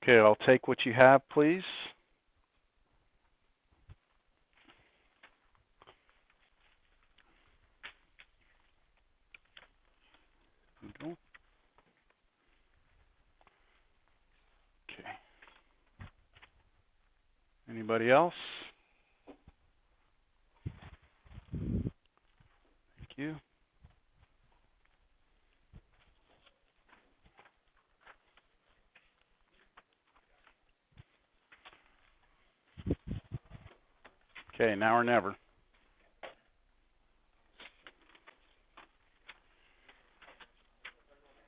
Okay, I'll take what you have, please. Okay. Anybody else? Thank you. Okay, now or never.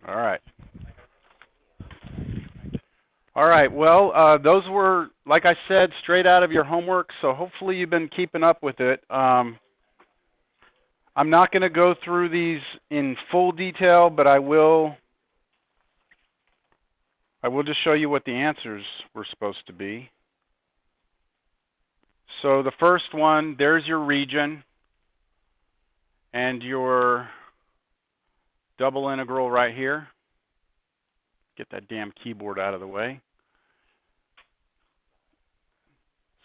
All right. All right, well, those were, like I said, straight out of your homework, so hopefully you've been keeping up with it. I'm not going to go through these in full detail, but I will just show you what the answers were supposed to be. So the first one, there's your region and your double integral right here. Get that damn keyboard out of the way.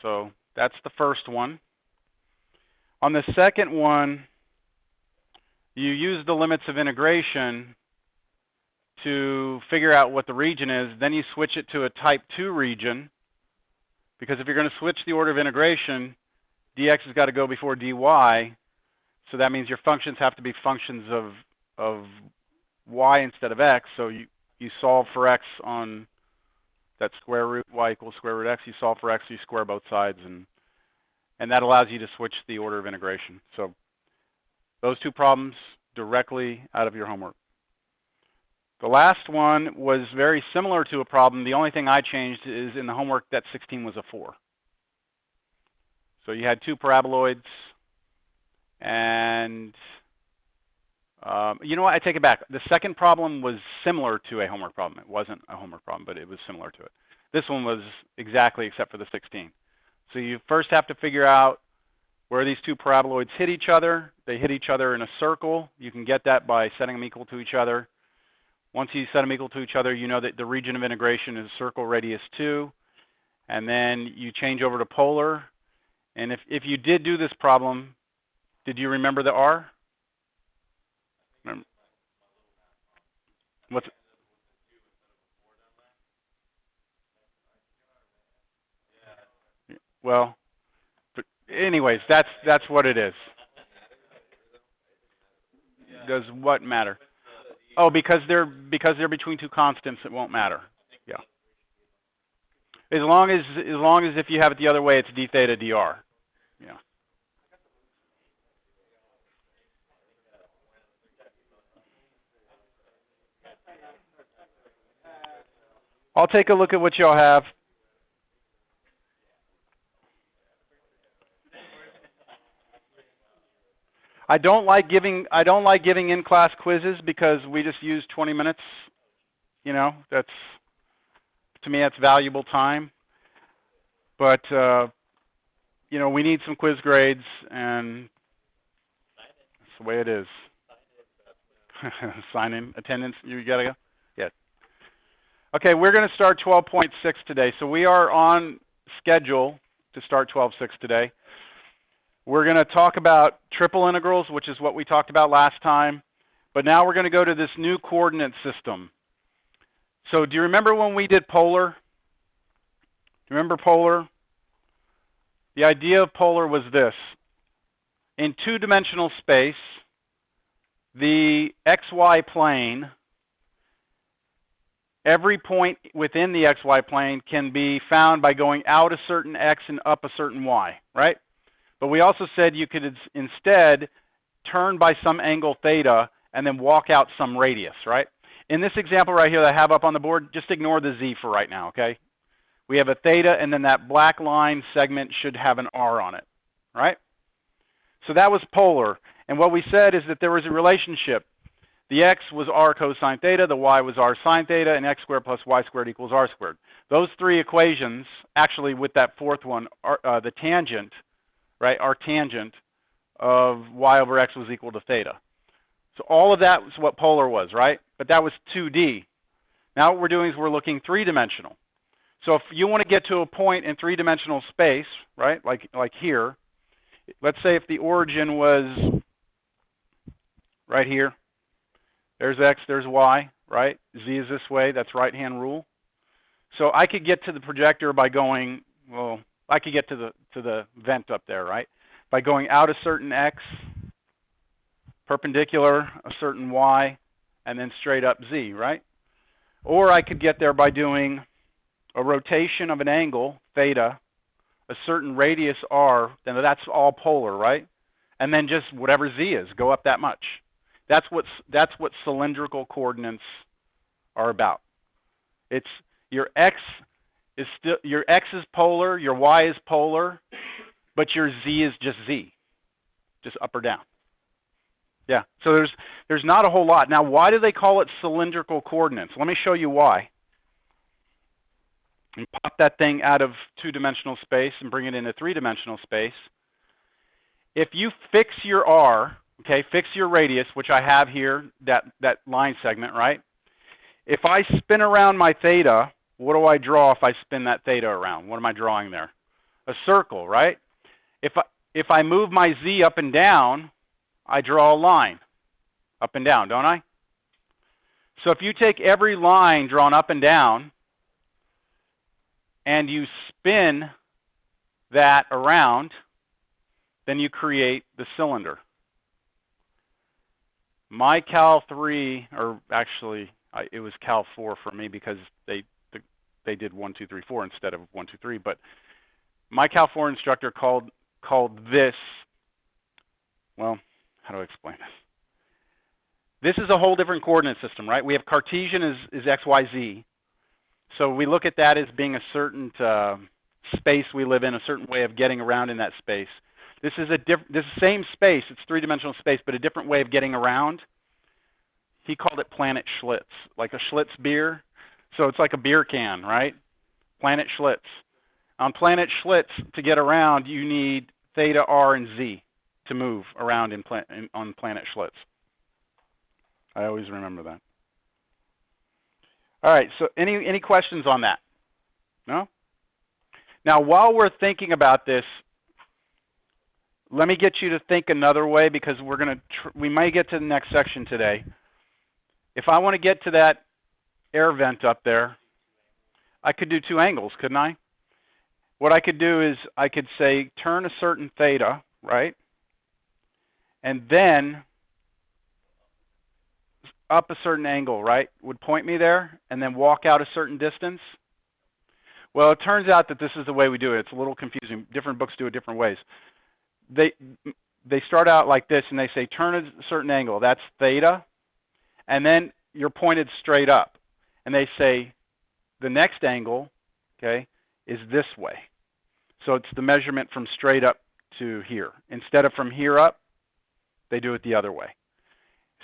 So that's the first one. On the second one, you use the limits of integration to figure out what the region is. Then you switch it to a type 2 region, because if you're going to switch the order of integration, dx has got to go before dy. So that means your functions have to be functions of y instead of x. So you solve for x on that square root, y equals square root x. You solve for x, you square both sides, and that allows you to switch the order of integration. So those two problems directly out of your homework. The last one was very similar to a problem. The only thing I changed is in the homework that 16 was a 4. So you had two paraboloids, and you know what? I take it back. The second problem was similar to a homework problem. It wasn't a homework problem, but it was similar to it. This one was exactly except for the 16. So you first have to figure out where these two paraboloids hit each other. They hit each other in a circle. You can get that by setting them equal to each other. Once you set them equal to each other, you know that the region of integration is circle radius 2. And then you change over to polar. And if you did do this problem, did you remember the R? What's well, but anyways, that's what it is. Does what matter? Oh, because they're between two constants, it won't matter. Yeah. As long as if you have it the other way, it's d theta dr. Yeah. I'll take a look at what y'all have. I don't like giving in-class quizzes because we just use 20 minutes. You know, that's, to me, that's valuable time. But you know, we need some quiz grades, and that's the way it is. Sign in, attendance, you gotta go? Yes. Okay, we're gonna start 12.6 today. So we are on schedule to start 12.6 today. We're gonna talk about triple integrals, which is what we talked about last time. But now we're gonna go to this new coordinate system. So do you remember when we did polar? Do you remember polar? The idea of polar was this. In two-dimensional space, the xy plane, every point within the xy plane can be found by going out a certain x and up a certain y, right? But we also said you could instead turn by some angle theta and then walk out some radius, right? In this example right here that I have up on the board, just ignore the z for right now, okay? We have a theta, and then that black line segment should have an r on it, right? So that was polar. And what we said is that there was a relationship. The x was r cosine theta, the y was r sine theta, and x squared plus y squared equals r squared. Those three equations, actually with that fourth one, the tangent, right, our tangent of y over x was equal to theta. So all of that was what polar was, right? But that was 2D. Now what we're doing is we're looking three-dimensional. So if you want to get to a point in three-dimensional space, right, like here, let's say if the origin was right here, there's x, there's y, right? Z is this way, that's right-hand rule. So I could get to the projector by going, well, I could get to the vent up there, right? By going out a certain x, perpendicular, a certain y, and then straight up z, right? Or I could get there by doing a rotation of an angle, theta, a certain radius r, then that's all polar, right? And then just whatever z is, go up that much. That's what cylindrical coordinates are about. It's your x is polar, your y is polar, but your z is just z, just up or down. Yeah, so there's not a whole lot. Now, why do they call it cylindrical coordinates? Let me show you why. And pop that thing out of two-dimensional space and bring it into three-dimensional space. If you fix your r, okay, fix your radius, which I have here, that line segment, right? If I spin around my theta, what do I draw if I spin that theta around? What am I drawing there? A circle, right? If I move my z up and down, I draw a line up and down, don't I? So if you take every line drawn up and down and you spin that around, then you create the cylinder. My Cal 3, or actually it was Cal 4 for me because they did 1, 2, 3, 4 instead of 1, 2, 3, but my Cal 4 instructor called this, well, how do I explain this? This is a whole different coordinate system, right? We have Cartesian is x, y, z. So we look at that as being a certain space we live in, a certain way of getting around in that space. This is this same space, it's three-dimensional space, but a different way of getting around. He called it Planet Schlitz, like a Schlitz beer. So it's like a beer can, right? Planet Schlitz. On Planet Schlitz, to get around, you need theta, r, and z to move around on Planet Schlitz. I always remember that. All right, so any questions on that? No? Now, while we're thinking about this, let me get you to think another way because we may get to the next section today. If I want to get to that air vent up there, I could do two angles, couldn't I? What I could do is I could say turn a certain theta, right? And then up a certain angle, right? Would point me there and then walk out a certain distance. Well, it turns out that this is the way we do it. It's a little confusing. Different books do it different ways. They start out like this and they say turn a certain angle. That's theta. And then you're pointed straight up. And they say the next angle, okay, is this way. So it's the measurement from straight up to here. Instead of from here up, they do it the other way.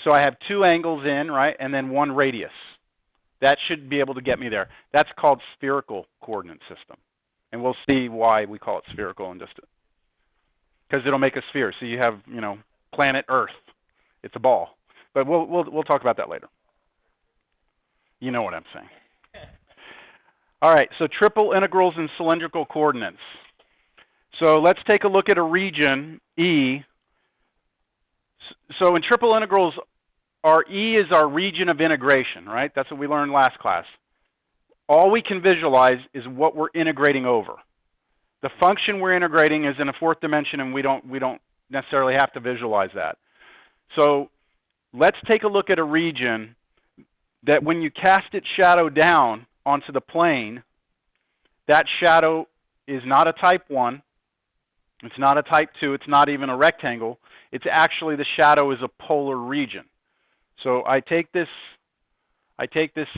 So I have two angles in, right, and then one radius. That should be able to get me there. That's called spherical coordinate system. And we'll see why we call it spherical in just a, because it'll make a sphere. So you have, planet Earth. It's a ball. But we'll talk about that later. You know what I'm saying. All right, so triple integrals and cylindrical coordinates. So let's take a look at a region, E. So in triple integrals, our E is our region of integration, right? That's what we learned last class. All we can visualize is what we're integrating over. The function we're integrating is in a fourth dimension, and we don't necessarily have to visualize that. So let's take a look at a region that when you cast its shadow down onto the plane, that shadow is not a type 1, it's not a type 2, it's not even a rectangle. It's actually the shadow is a polar region. So I take this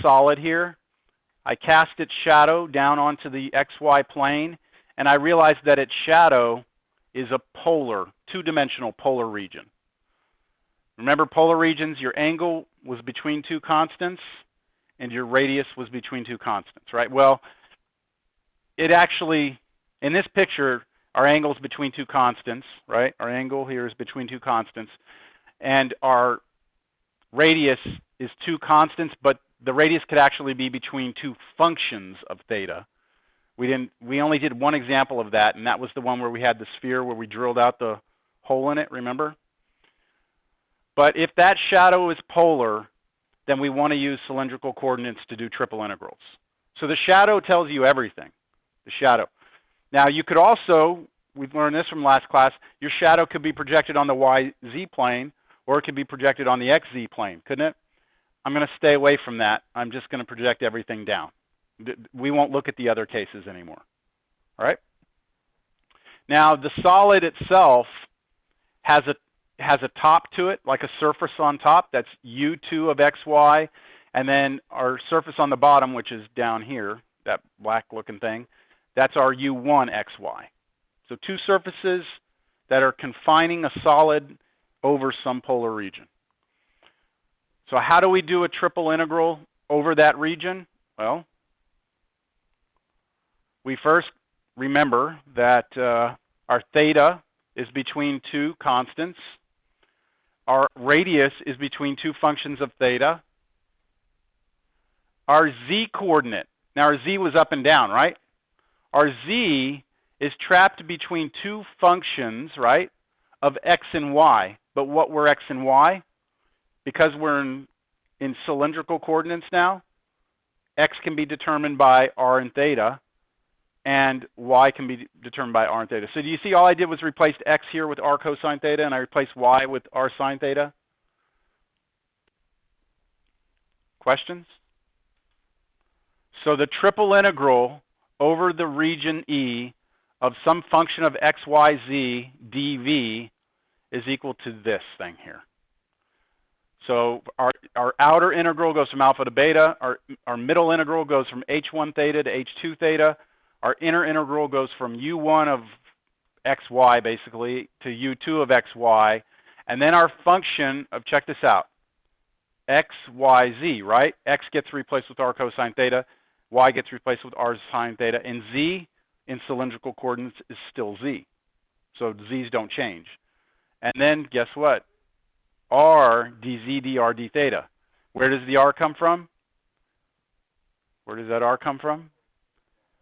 solid here, I cast its shadow down onto the XY plane, and I realize that its shadow is a polar, two-dimensional polar region. Remember polar regions, your angle was between two constants, and your radius was between two constants, right? Well, it actually, in this picture, our angle is between two constants, right? Our angle here is between two constants, and our radius is two constants, but the radius could actually be between two functions of theta. We only did one example of that, and that was the one where we had the sphere where we drilled out the hole in it, remember? But if that shadow is polar, then we want to use cylindrical coordinates to do triple integrals. So the shadow tells you everything, the shadow. Now you could also, we've learned this from last class, your shadow could be projected on the YZ plane, or it could be projected on the XZ plane, couldn't it? I'm going to stay away from that. I'm just going to project everything down. We won't look at the other cases anymore. All right? Now, the solid itself has a top to it, like a surface on top. That's U2 of XY. And then our surface on the bottom, which is down here, that black-looking thing, that's our U1 XY. So two surfaces that are confining a solid over some polar region. So how do we do a triple integral over that region? Well, we first remember that our theta is between two constants. Our radius is between two functions of theta. Our z coordinate, now our z was up and down, right? Our z is trapped between two functions, right, of x and y. But what were x and y? Because we're in cylindrical coordinates now, x can be determined by r and theta, and y can be determined by r and theta. So do you see all I did was replace x here with r cosine theta, and I replaced y with r sine theta? Questions? So the triple integral over the region E of some function of x, y, z dv is equal to this thing here. So our outer integral goes from alpha to beta. Our middle integral goes from h1 theta to h2 theta. Our inner integral goes from u1 of xy, basically, to u2 of xy. And then our function of, check this out, x, y, z, right? X gets replaced with r cosine theta. Y gets replaced with r sine theta. And z in cylindrical coordinates is still z. So z's don't change. And then guess what? R dz dr d theta. Where does the r come from? Where does that r come from?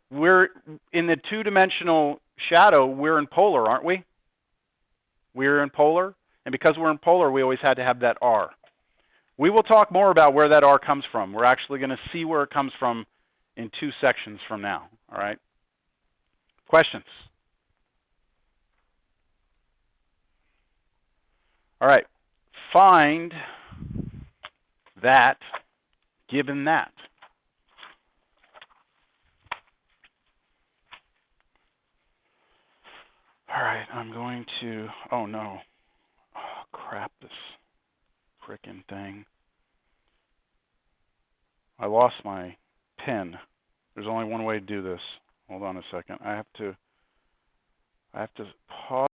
We're in the two-dimensional shadow, we're in polar, aren't we? We're in polar. And because we're in polar, we always had to have that r. We will talk more about where that r comes from. We're actually going to see where it comes from in two sections from now. All right? Questions? All right. Find that given that. All right, I'm going to, oh no, oh, crap, this frickin' thing. I lost my pen. There's only one way to do this. Hold on a second. I have to pause.